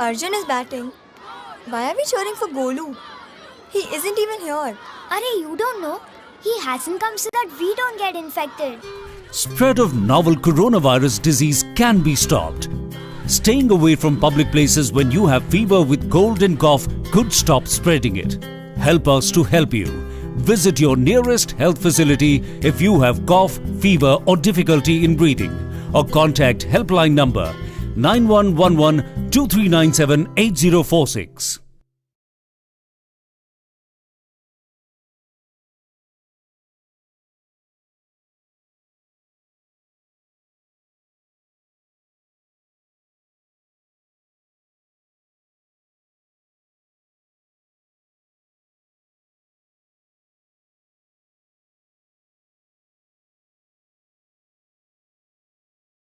Arjun is batting. Why are we cheering for Golu? He isn't even here. Arey, you don't know? He hasn't come so that we don't get infected. Spread of novel coronavirus disease can be stopped. Staying away from public places when you have fever with cold and cough could stop spreading it. Help us to help you. Visit your nearest health facility if you have cough, fever or difficulty in breathing, or contact helpline number 9111 2397 8046.